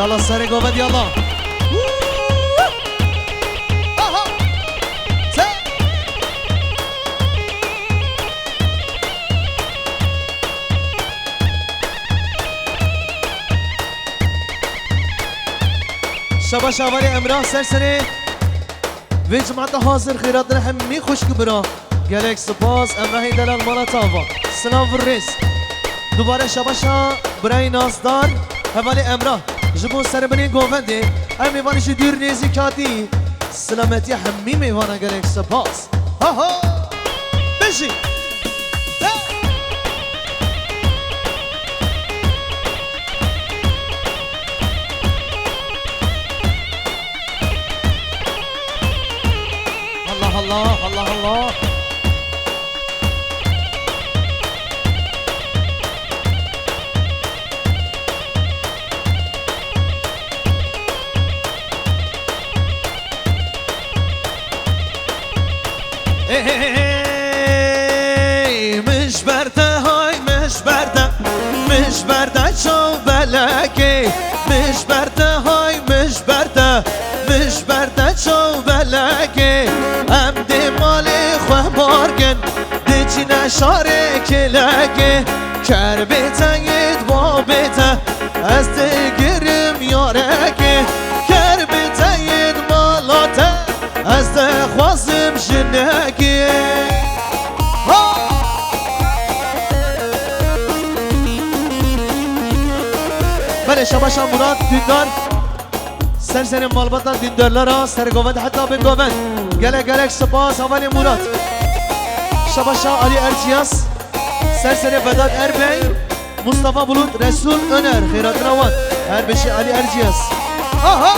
يلا سري قوبد يلا شبا شواری امراه سرسری و جماعت حاضر خیرات در همی خوش کبرا گلک سپاس امراهی دلال مالا تاوا سلام ورس دوباره شبا شا برای نازدار حوالی امراه جبون سر بنی گوونده هر میوانش دور نیزی کاتی سلامتی همی میوانه گلک سپاس ها ها بشی الله الله الله مش برده های مش برده چو بلکه مش برده های مش برده چو بلکه هم دی مال خواه بارگن دی چی نشاره کلکه کر بیتاید با بیتا از دی گرم یارکه کر بیتاید مالاته از دی خوازم جنکه بله شباشا مراد دیدار سر مالباتا دیندارلارا سر گوند حتی به گوند گلک سپاس اولی مراد شباشا علی ارجیاس سر بداد اربعی مصطفى بلود رسول önер خیرات روان هر بشی علی ارجیاس آها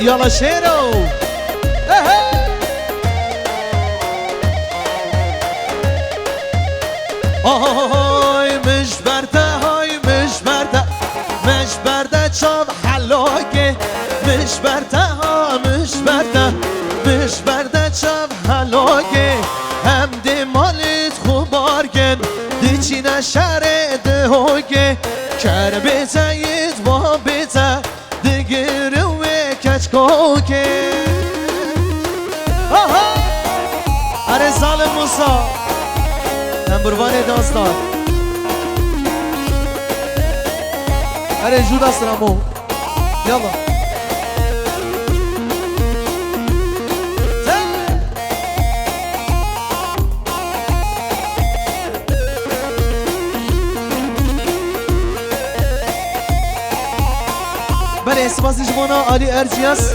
یالا شیرو های مش برده چاب حلاکه مش برده چاب حلاکه هم دی مالت خوبارگن دی چی نشره ده هوگه کر بیتایید با بیتا دیگر و کچکوکه اره ظالم موسا نمبروان داستان اره جودا سرامو یالا بله اسماسی جبانا علی ارجیاس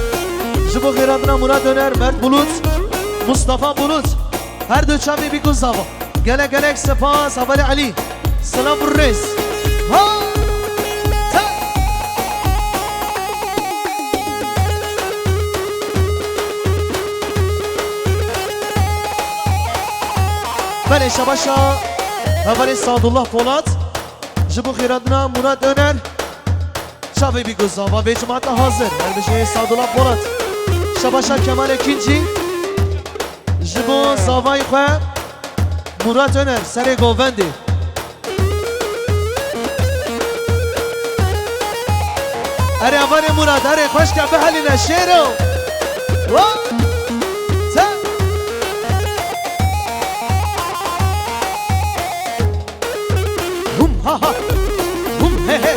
جبو خیراتنا مراد önер مرد بلوت مصطفى بلوت هر دو چامی بیگون زاوا گلک سپاس اولی علی سلام الرئیس ها بله شباشا اولی سعدالله پولاد جبو خیراتنا مراد öner چاوی بی گزاوا و جماعت حاضر هر بشه سعدالله پولاد شباشا کمال اکینجی جبو زاوای خواه مراد önер سر گوونده اره اوان مراد اره خوش که به حلی نشیرو هم ها ها هم he he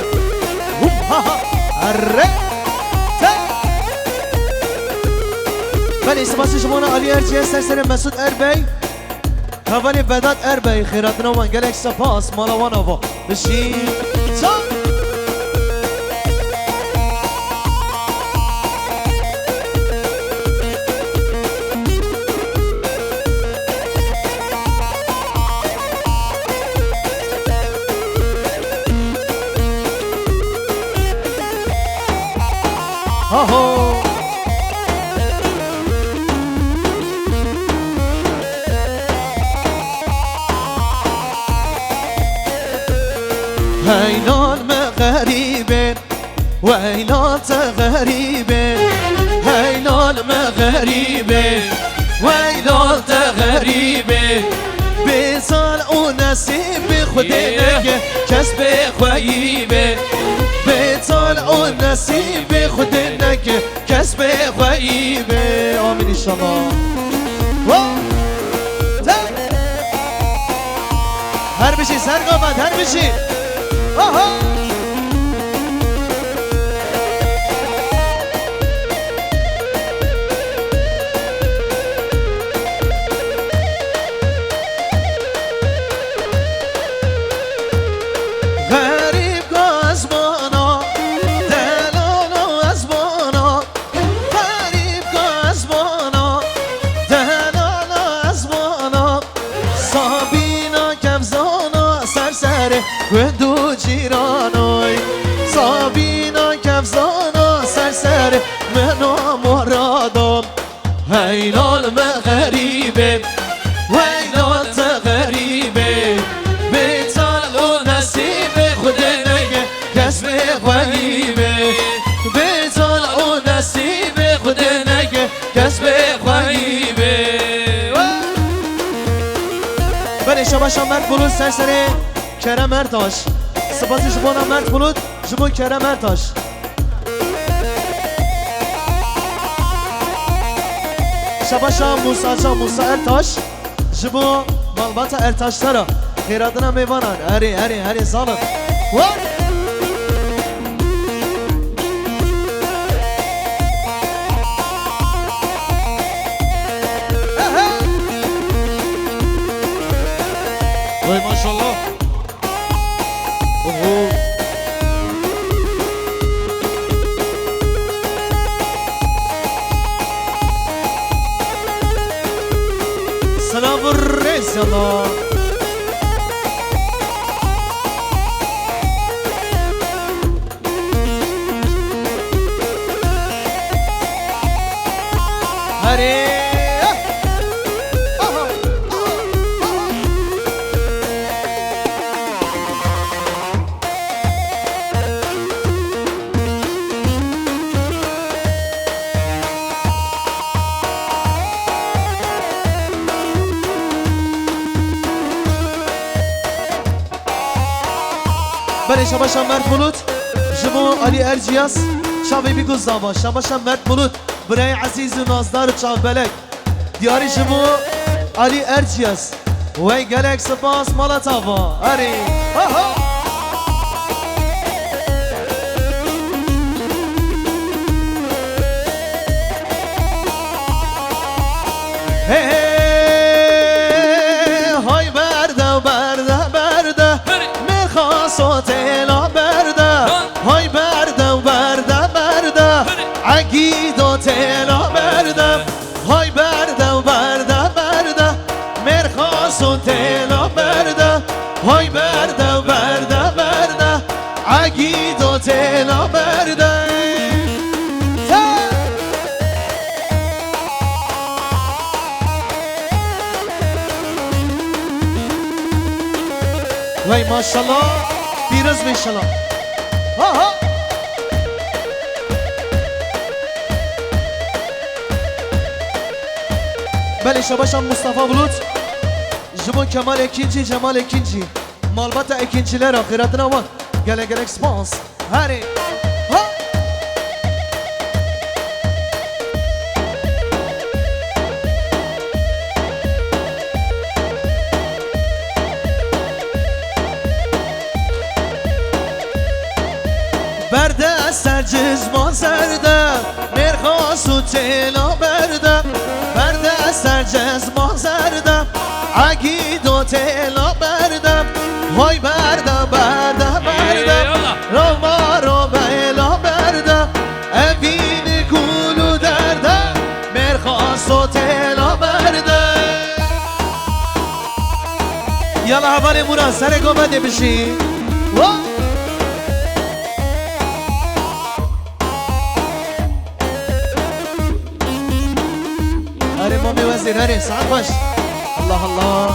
هم ها ها اره بله اسماسی شمانا علی ارجیه سر مسعود اربی اولی بداد اربعی خیراتنا وان گلک سپاس مالا وان آوا بشین تا آهو هينان غريبين وهينان غريبين هينان غريبين ويلال غريبة بيزال ونسيب خدنك كسب خيبة بيزال ونسيب خدنك كسب خيبة آمين إن شاء الله هر بشي سر قامت هر بشي ودو جيرانوي صابينا كفزانا سرسر منا مرادم هيلال مغريبه ويلال غريبه بيتال ونسيب خدنك كسب غريبه بيتال ونسيب خدنك كسب غريبه بله شباشا مرد بلوز سرسره کرم ارتاش سپاسی شبانم مرد بلود جبو کرم ارتاش شباشا موسا جا موسا ارتاش جبو مالبات ارتاش ترا خیراتنا میوانان هری ظالم وای ماشالله سلام الرئيس الله هري بله شباشا مرد بلود جبو علی ارجیاس شاوی بیگو زاما شباشا مرد بلود برای عزیز و نازدار چاو بلک دیاری جبو علی ارجیاس وی گلک سپاس مالا تاوا هری های برده برده صوت لا برده های برده و برده عقید و تلا برده های برده و برده مرخاص و تلا برده های برده و برده عقید و تلا برده وای ماشالله پیروز میشلا بله شباشم مصطفى بلوت جبون کمال اکینجی جمال اکینجی مالبات اکینجیler آخرتنا وان گلک سپانس هری برده سرجز ما زرده مرخاص و تلا برده برده سرجز ما زرده عقید و تلا برده های برده رو بیلا برده اوین کولو درده مرخاص و تلا برده یالا حوالی مورا سر گمده بشی هري مامي وزير هري سعد باش الله الله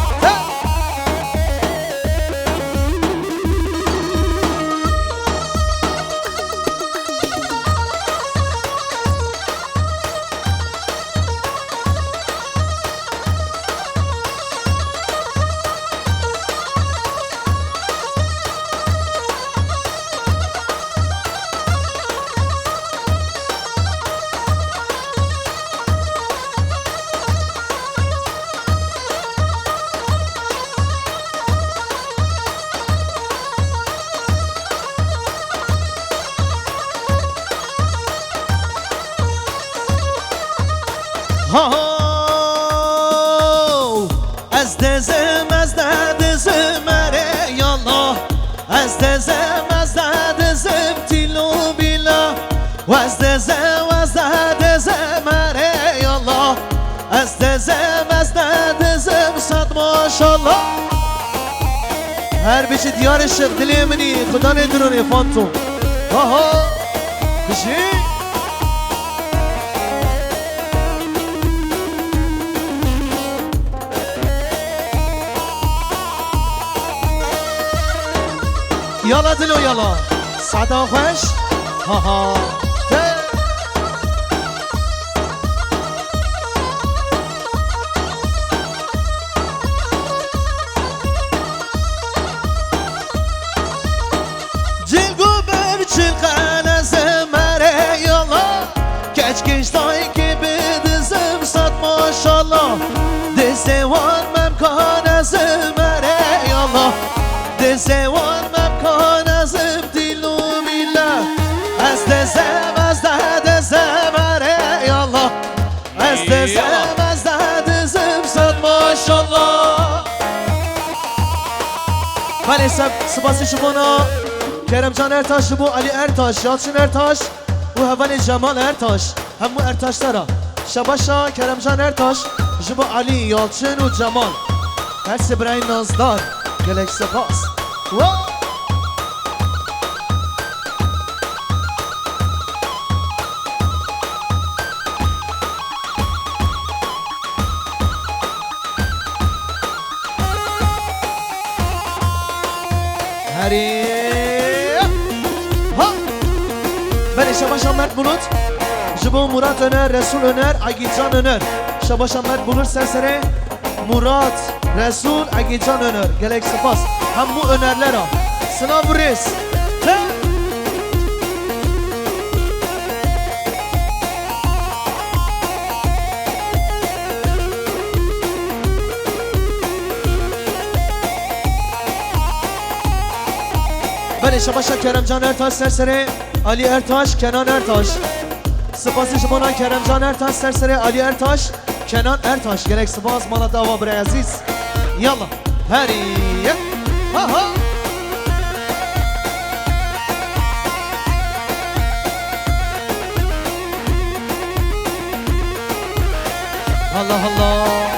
ها از دزم اره یالا از دزم تیلو بیلا و از دزم اره یالا از دزم صد ماشالله هر بیچی دیار شق دلی منی خدا ندرونی فانتوم ها بشی یالا دلو یالا صدا خوش ها ها جلگو بر چلقن از مره یالا کچ کشتای که بدزم صد ماشالله دزوان ممکان از مره یالا دزوان ممکان از دیلو میلا از دزم اره یالا از دزم صد ماشالله بله سپاسی شما کرم جان ارتاش بو علی ارتاش یادشون ارتاش و هوان جمال ارتاش همو ارتاش ترا شباشا کرم جان ارتاش جبو علی یادشون و جمال هر سبرای نازدار گلک سپاس هری ها بله شباشا مرد بلوت جبو مراد önер رسول öner عگیجان öner شباشا مرد بلوت سرسره مراد رسول عگیجان öner گلک سپاس همو önerler ha sınav reis بله شباشا کرمجان ارتاش سرسره علی ارتاش کنان ارتاش سپاسی شما کرمجان ارتاش سرسره علی ارتاش کنان ارتاش گلک سپاس مالا داوا برای عزیز یالا هری ها ها الله الله